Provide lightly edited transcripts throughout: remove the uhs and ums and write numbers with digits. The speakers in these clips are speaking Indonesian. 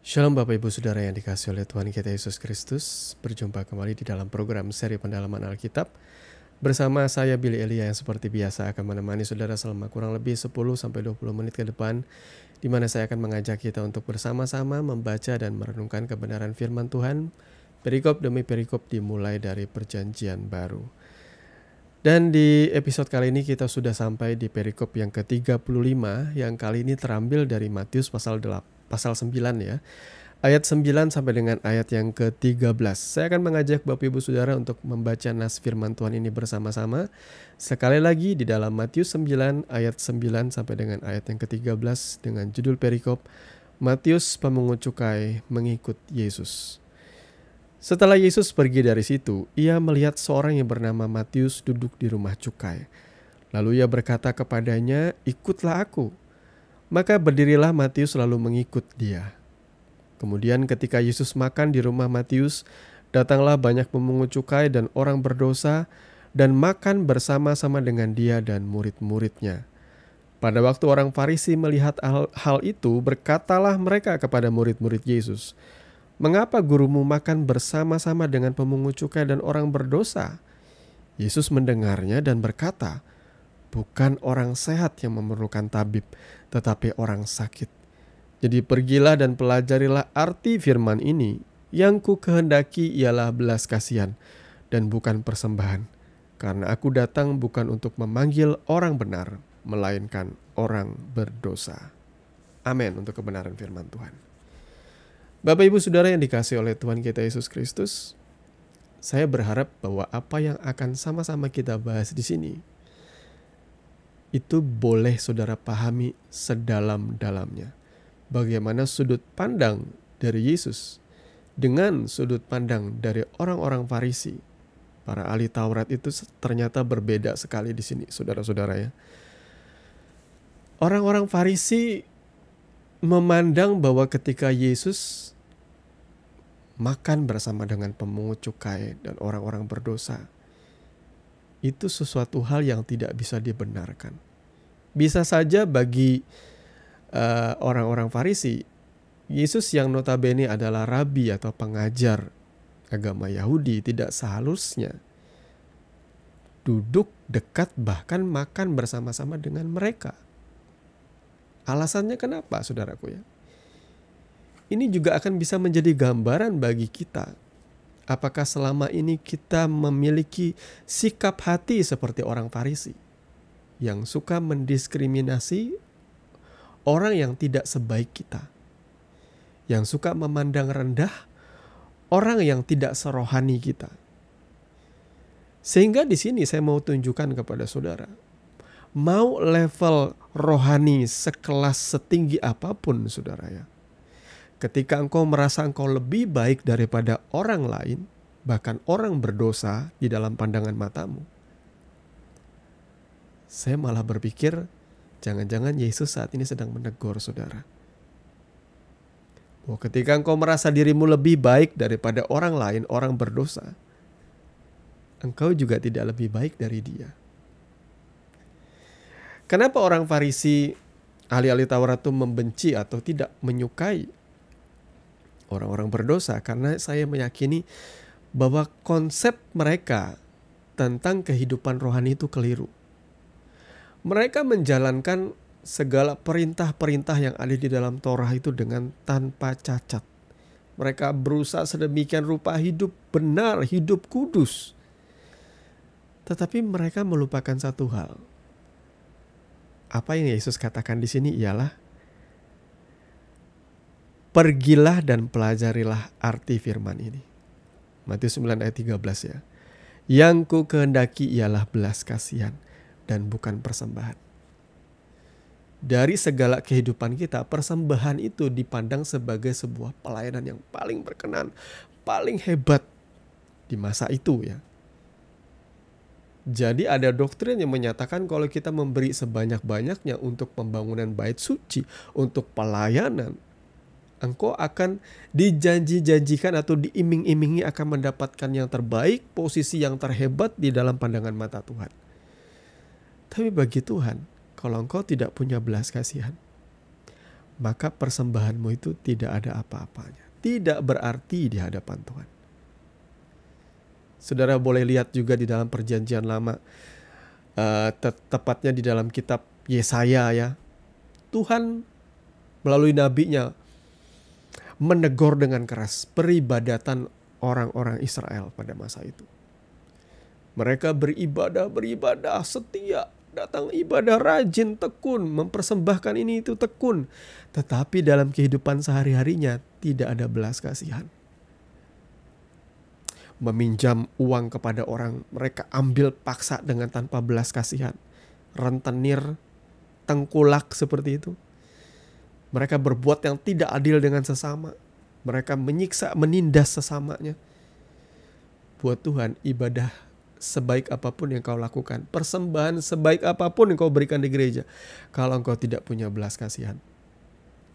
Shalom Bapak Ibu Saudara yang dikasihi oleh Tuhan kita Yesus Kristus. Berjumpa kembali di dalam program seri pendalaman Alkitab. Bersama saya Billy Elia yang seperti biasa akan menemani saudara selama kurang lebih 10-20 menit ke depan, di mana saya akan mengajak kita untuk bersama-sama membaca dan merenungkan kebenaran firman Tuhan, perikop demi perikop dimulai dari perjanjian baru. Dan di episode kali ini kita sudah sampai di perikop yang ke-35 yang kali ini terambil dari Matius pasal 9 ya. Ayat 9 sampai dengan ayat yang ke-13. Saya akan mengajak Bapak Ibu Saudara untuk membaca nas firman Tuhan ini bersama-sama. Sekali lagi di dalam Matius 9 ayat 9 sampai dengan ayat yang ke-13 dengan judul perikop Matius pemungut cukai mengikut Yesus. Setelah Yesus pergi dari situ, ia melihat seorang yang bernama Matius duduk di rumah cukai. Lalu ia berkata kepadanya, "Ikutlah aku." Maka berdirilah Matius lalu mengikut dia. Kemudian ketika Yesus makan di rumah Matius, datanglah banyak pemungut cukai dan orang berdosa dan makan bersama-sama dengan dia dan murid-muridnya. Pada waktu orang Farisi melihat hal itu, berkatalah mereka kepada murid-murid Yesus, "Mengapa gurumu makan bersama-sama dengan pemungut cukai dan orang berdosa?" Yesus mendengarnya dan berkata, "Bukan orang sehat yang memerlukan tabib, tetapi orang sakit. Jadi pergilah dan pelajarilah arti firman ini, yang ku kehendaki ialah belas kasihan dan bukan persembahan. Karena aku datang bukan untuk memanggil orang benar, melainkan orang berdosa." Amin untuk kebenaran firman Tuhan. Bapak Ibu Saudara yang dikasihi oleh Tuhan kita Yesus Kristus, saya berharap bahwa apa yang akan sama-sama kita bahas di sini itu boleh saudara pahami sedalam-dalamnya. Bagaimana sudut pandang dari Yesus dengan sudut pandang dari orang-orang Farisi, para ahli Taurat itu ternyata berbeda sekali di sini, saudara-saudara ya. Orang-orang Farisi memandang bahwa ketika Yesus makan bersama dengan pemungut cukai dan orang-orang berdosa, itu sesuatu hal yang tidak bisa dibenarkan. Bisa saja bagi orang-orang Farisi, Yesus yang notabene adalah rabi atau pengajar agama Yahudi tidak seharusnya duduk dekat bahkan makan bersama-sama dengan mereka. Alasannya kenapa, saudaraku ya? Ini juga akan bisa menjadi gambaran bagi kita. Apakah selama ini kita memiliki sikap hati seperti orang Farisi yang suka mendiskriminasi orang yang tidak sebaik kita, yang suka memandang rendah orang yang tidak serohani kita. Sehingga di sini saya mau tunjukkan kepada saudara, mau level rohani sekelas setinggi apapun saudara ya, ketika engkau merasa engkau lebih baik daripada orang lain, bahkan orang berdosa di dalam pandangan matamu, saya malah berpikir jangan-jangan Yesus saat ini sedang menegur saudara. Bahwa ketika engkau merasa dirimu lebih baik daripada orang lain, orang berdosa, engkau juga tidak lebih baik dari dia. Kenapa orang Farisi, ahli-ahli Taurat itu membenci atau tidak menyukai orang-orang berdosa? Karena saya meyakini bahwa konsep mereka tentang kehidupan rohani itu keliru. Mereka menjalankan segala perintah-perintah yang ada di dalam Torah itu dengan tanpa cacat. Mereka berusaha sedemikian rupa hidup benar, hidup kudus. Tetapi mereka melupakan satu hal. Apa yang Yesus katakan di sini ialah, pergilah dan pelajarilah arti firman ini. Matius 9 ayat 13 ya. Yang ku kehendaki ialah belas kasihan dan bukan persembahan. Dari segala kehidupan kita, persembahan itu dipandang sebagai sebuah pelayanan yang paling berkenan, paling hebat di masa itu ya. Jadi ada doktrin yang menyatakan kalau kita memberi sebanyak-banyaknya untuk pembangunan bait suci, untuk pelayanan, engkau akan dijanji-janjikan atau diiming-imingi akan mendapatkan yang terbaik, posisi yang terhebat di dalam pandangan mata Tuhan. Tapi bagi Tuhan, kalau engkau tidak punya belas kasihan, maka persembahanmu itu tidak ada apa-apanya. Tidak berarti di hadapan Tuhan. Saudara boleh lihat juga di dalam perjanjian lama, tepatnya di dalam kitab Yesaya ya. Tuhan melalui nabinya menegur dengan keras peribadatan orang-orang Israel pada masa itu. Mereka beribadah setia, datang ibadah rajin, tekun, mempersembahkan ini itu tekun. Tetapi dalam kehidupan sehari-harinya tidak ada belas kasihan. Meminjam uang kepada orang, mereka ambil paksa dengan tanpa belas kasihan. Rentenir, tengkulak seperti itu. Mereka berbuat yang tidak adil dengan sesama. Mereka menyiksa, menindas sesamanya. Buat Tuhan, ibadah sebaik apapun yang kau lakukan, persembahan sebaik apapun yang kau berikan di gereja, kalau engkau tidak punya belas kasihan,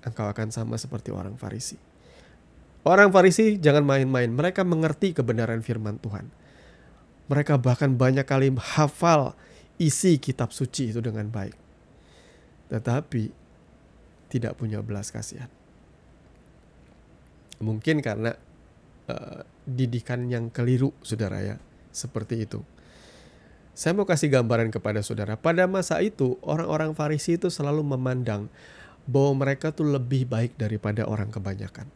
engkau akan sama seperti orang Farisi. Orang Farisi jangan main-main. Mereka mengerti kebenaran firman Tuhan. Mereka bahkan banyak kali hafal isi kitab suci itu dengan baik. Tetapi tidak punya belas kasihan. Mungkin karena didikan yang keliru, saudara ya. Seperti itu. Saya mau kasih gambaran kepada saudara. Pada masa itu, orang-orang Farisi itu selalu memandang bahwa mereka tuh lebih baik daripada orang kebanyakan.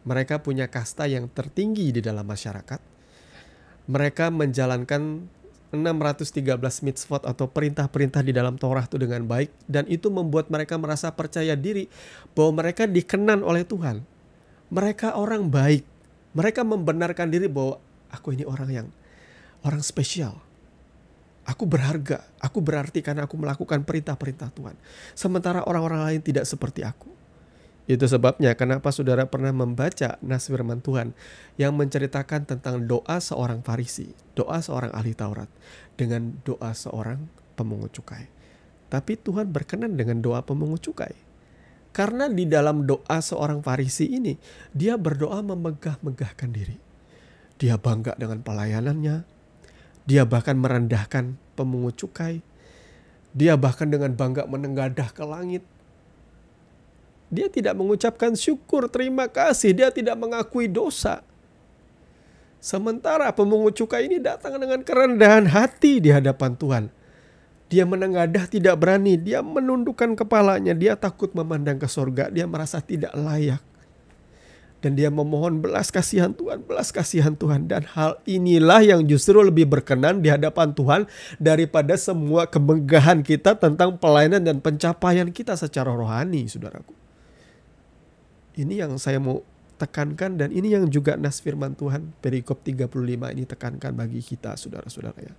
Mereka punya kasta yang tertinggi di dalam masyarakat. Mereka menjalankan 613 mitzvot atau perintah-perintah di dalam Taurat itu dengan baik. Dan itu membuat mereka merasa percaya diri bahwa mereka dikenan oleh Tuhan. Mereka orang baik. Mereka membenarkan diri bahwa aku ini orang spesial. Aku berharga. Aku berarti karena aku melakukan perintah-perintah Tuhan. Sementara orang-orang lain tidak seperti aku. Itu sebabnya kenapa saudara pernah membaca nas firman Tuhan yang menceritakan tentang doa seorang Farisi, doa seorang ahli Taurat, dengan doa seorang pemungut cukai. Tapi Tuhan berkenan dengan doa pemungut cukai. Karena di dalam doa seorang Farisi ini, dia berdoa memegah-megahkan diri. Dia bangga dengan pelayanannya. Dia bahkan merendahkan pemungut cukai. Dia bahkan dengan bangga menengadah ke langit. Dia tidak mengucapkan syukur, terima kasih. Dia tidak mengakui dosa. Sementara pemungut cukai ini datang dengan kerendahan hati di hadapan Tuhan. Dia menengadah tidak berani. Dia menundukkan kepalanya. Dia takut memandang ke sorga. Dia merasa tidak layak. Dan dia memohon belas kasihan Tuhan, belas kasihan Tuhan. Dan hal inilah yang justru lebih berkenan di hadapan Tuhan daripada semua kemegahan kita tentang pelayanan dan pencapaian kita secara rohani, saudaraku. Ini yang saya mau tekankan dan ini yang juga nas firman Tuhan perikop 35 ini tekankan bagi kita, saudara-saudara ya.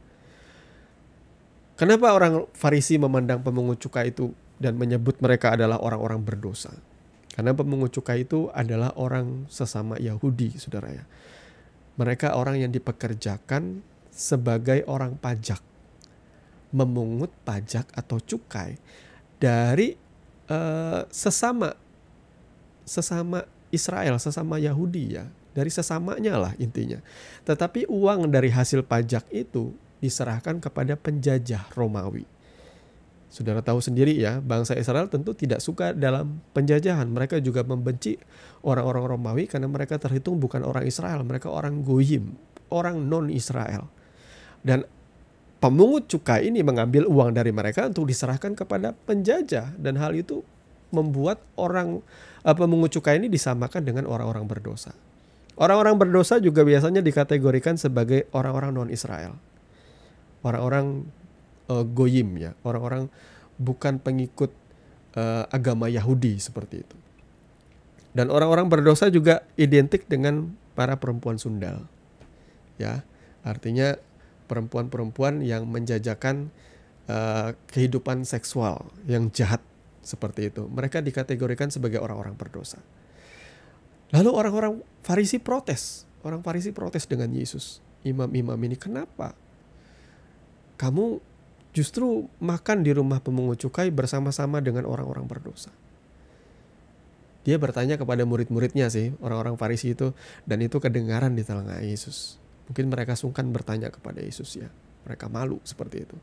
Kenapa orang Farisi memandang pemungut cukai itu dan menyebut mereka adalah orang-orang berdosa? Karena pemungut cukai itu adalah orang sesama Yahudi, saudara ya. Mereka orang yang dipekerjakan sebagai orang pajak. Memungut pajak atau cukai dari sesama Israel, sesama Yahudi ya. Dari sesamanya lah intinya. Tetapi uang dari hasil pajak itu diserahkan kepada penjajah Romawi. Saudara tahu sendiri ya, bangsa Israel tentu tidak suka dalam penjajahan. Mereka juga membenci orang-orang Romawi karena mereka terhitung bukan orang Israel. Mereka orang Goyim, orang non-Israel. Dan pemungut cukai ini mengambil uang dari mereka untuk diserahkan kepada penjajah. Dan hal itu membuat pemungut cukai ini disamakan dengan orang-orang berdosa. Orang-orang berdosa juga biasanya dikategorikan sebagai orang-orang non-Israel. Orang-orang Goyim ya, orang-orang bukan pengikut agama Yahudi seperti itu. Dan orang-orang berdosa juga identik dengan para perempuan sundal. Ya, artinya perempuan-perempuan yang menjajakan kehidupan seksual yang jahat seperti itu. Mereka dikategorikan sebagai orang-orang berdosa. Lalu orang-orang Farisi protes. Orang Farisi protes dengan Yesus. Imam-imam ini, kenapa kamu justru makan di rumah pemungut cukai bersama-sama dengan orang-orang berdosa? Dia bertanya kepada murid-muridnya sih, orang-orang Farisi itu, dan itu kedengaran di telinga Yesus. Mungkin mereka sungkan bertanya kepada Yesus ya. Mereka malu seperti itu.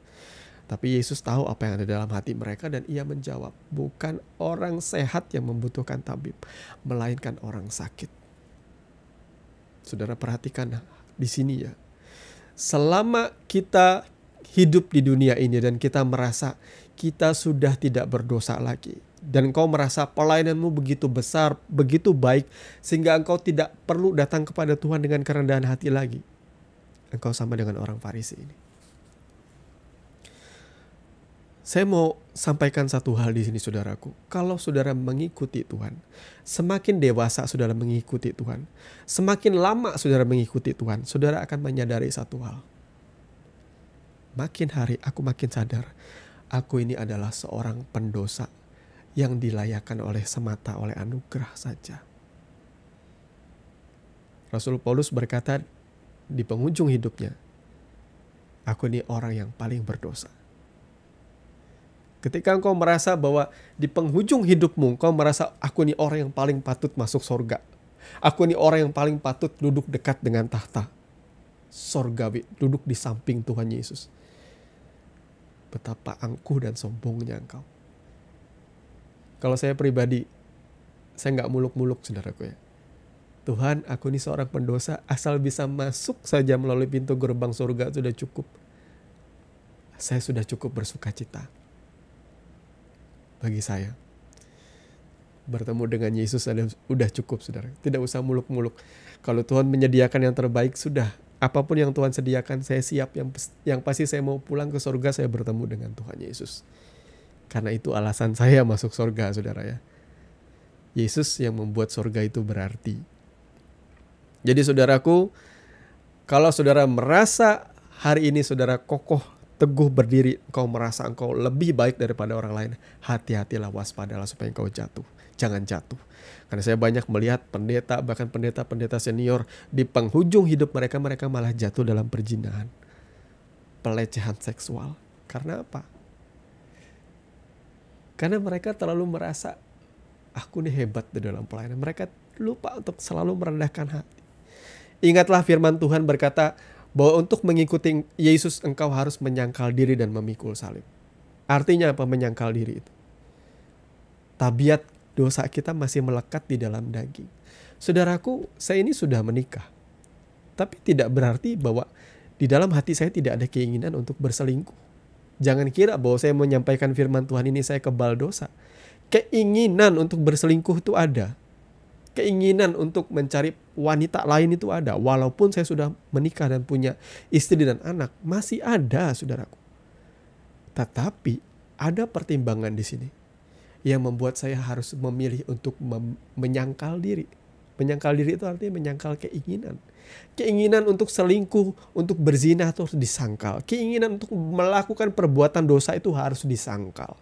Tapi Yesus tahu apa yang ada dalam hati mereka dan ia menjawab, bukan orang sehat yang membutuhkan tabib, melainkan orang sakit. Saudara perhatikan di sini ya. Selama kita hidup di dunia ini dan kita merasa kita sudah tidak berdosa lagi, dan engkau merasa pelayananmu begitu besar, begitu baik, sehingga engkau tidak perlu datang kepada Tuhan dengan kerendahan hati lagi, engkau sama dengan orang Farisi ini. Saya mau sampaikan satu hal di sini, saudaraku. Kalau saudara mengikuti Tuhan, semakin dewasa saudara mengikuti Tuhan, semakin lama saudara mengikuti Tuhan, saudara akan menyadari satu hal. Makin hari aku makin sadar, aku ini adalah seorang pendosa yang dilayakkan oleh semata oleh anugerah saja. Rasul Paulus berkata di penghujung hidupnya, aku ini orang yang paling berdosa. Ketika engkau merasa bahwa di penghujung hidupmu engkau merasa aku ini orang yang paling patut masuk surga. Aku ini orang yang paling patut duduk dekat dengan tahta sorgawi, duduk di samping Tuhan Yesus. Betapa angkuh dan sombongnya engkau. Kalau saya pribadi, saya nggak muluk-muluk, saudaraku ya. Tuhan, aku ini seorang pendosa, asal bisa masuk saja melalui pintu gerbang surga sudah cukup. Saya sudah cukup bersuka cita. Bagi saya, bertemu dengan Yesus udah cukup, saudara. Tidak usah muluk-muluk. Kalau Tuhan menyediakan yang terbaik, sudah. Apapun yang Tuhan sediakan, saya siap. Yang pasti saya mau pulang ke surga, saya bertemu dengan Tuhan Yesus. Karena itu alasan saya masuk surga, saudara ya. Yesus yang membuat surga itu berarti. Jadi saudaraku, kalau saudara merasa hari ini saudara kokoh, teguh berdiri, engkau merasa engkau lebih baik daripada orang lain, hati-hatilah, waspadalah supaya engkau jatuh. Jangan jatuh. Karena saya banyak melihat pendeta, bahkan pendeta-pendeta senior, di penghujung hidup mereka malah jatuh dalam perzinahan, pelecehan seksual. Karena apa? Karena mereka terlalu merasa, aku nih hebat di dalam pelayanan. Mereka lupa untuk selalu merendahkan hati. Ingatlah firman Tuhan berkata, bahwa untuk mengikuti Yesus engkau harus menyangkal diri dan memikul salib. Artinya apa menyangkal diri itu? Tabiat dosa kita masih melekat di dalam daging. Saudaraku, saya ini sudah menikah. Tapi tidak berarti bahwa di dalam hati saya tidak ada keinginan untuk berselingkuh. Jangan kira bahwa saya menyampaikan firman Tuhan ini saya kebal dosa. Keinginan untuk berselingkuh itu ada. Keinginan untuk mencari wanita lain itu ada. Walaupun saya sudah menikah dan punya istri dan anak, masih ada, saudaraku. Tetapi ada pertimbangan di sini yang membuat saya harus memilih untuk menyangkal diri. Menyangkal diri itu artinya menyangkal keinginan. Keinginan untuk selingkuh, untuk berzina itu harus disangkal. Keinginan untuk melakukan perbuatan dosa itu harus disangkal.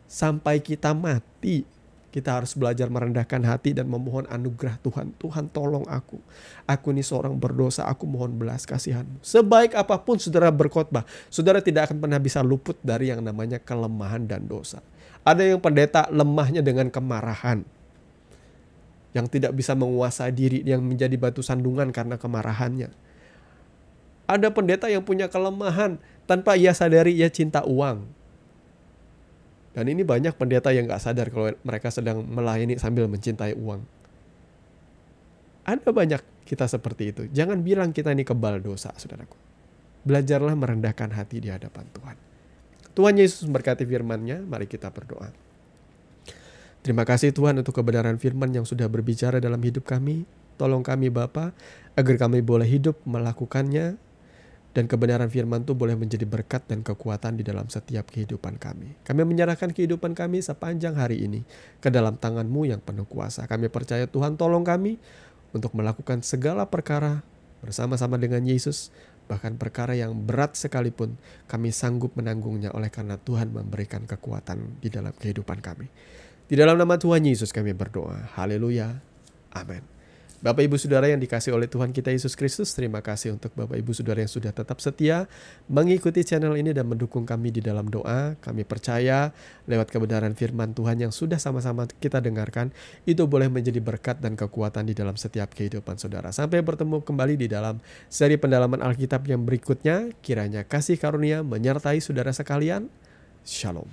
Sampai kita mati, kita harus belajar merendahkan hati dan memohon anugerah Tuhan. Tuhan, tolong aku. Aku ini seorang berdosa, aku mohon belas kasihan-Mu. Sebaik apapun saudara berkhotbah, saudara tidak akan pernah bisa luput dari yang namanya kelemahan dan dosa. Ada yang pendeta lemahnya dengan kemarahan, yang tidak bisa menguasai diri, yang menjadi batu sandungan karena kemarahannya. Ada pendeta yang punya kelemahan, tanpa ia sadari ia cinta uang. Dan ini banyak pendeta yang gak sadar kalau mereka sedang melayani sambil mencintai uang. Ada banyak kita seperti itu. Jangan bilang kita ini kebal dosa, saudaraku. Belajarlah merendahkan hati di hadapan Tuhan. Tuhan Yesus berkati firman-Nya, mari kita berdoa. Terima kasih Tuhan untuk kebenaran firman yang sudah berbicara dalam hidup kami. Tolong kami Bapa, agar kami boleh hidup melakukannya, dan kebenaran firman itu boleh menjadi berkat dan kekuatan di dalam setiap kehidupan kami. Kami menyerahkan kehidupan kami sepanjang hari ini ke dalam tangan-Mu yang penuh kuasa. Kami percaya Tuhan tolong kami untuk melakukan segala perkara bersama-sama dengan Yesus. Bahkan perkara yang berat sekalipun kami sanggup menanggungnya oleh karena Tuhan memberikan kekuatan di dalam kehidupan kami. Di dalam nama Tuhan Yesus kami berdoa. Haleluya. Amin. Bapak Ibu Saudara yang dikasih oleh Tuhan kita Yesus Kristus, terima kasih untuk Bapak Ibu Saudara yang sudah tetap setia mengikuti channel ini dan mendukung kami di dalam doa. Kami percaya lewat kebenaran firman Tuhan yang sudah sama-sama kita dengarkan, itu boleh menjadi berkat dan kekuatan di dalam setiap kehidupan saudara. Sampai bertemu kembali di dalam seri pendalaman Alkitab yang berikutnya. Kiranya kasih karunia menyertai saudara sekalian. Shalom.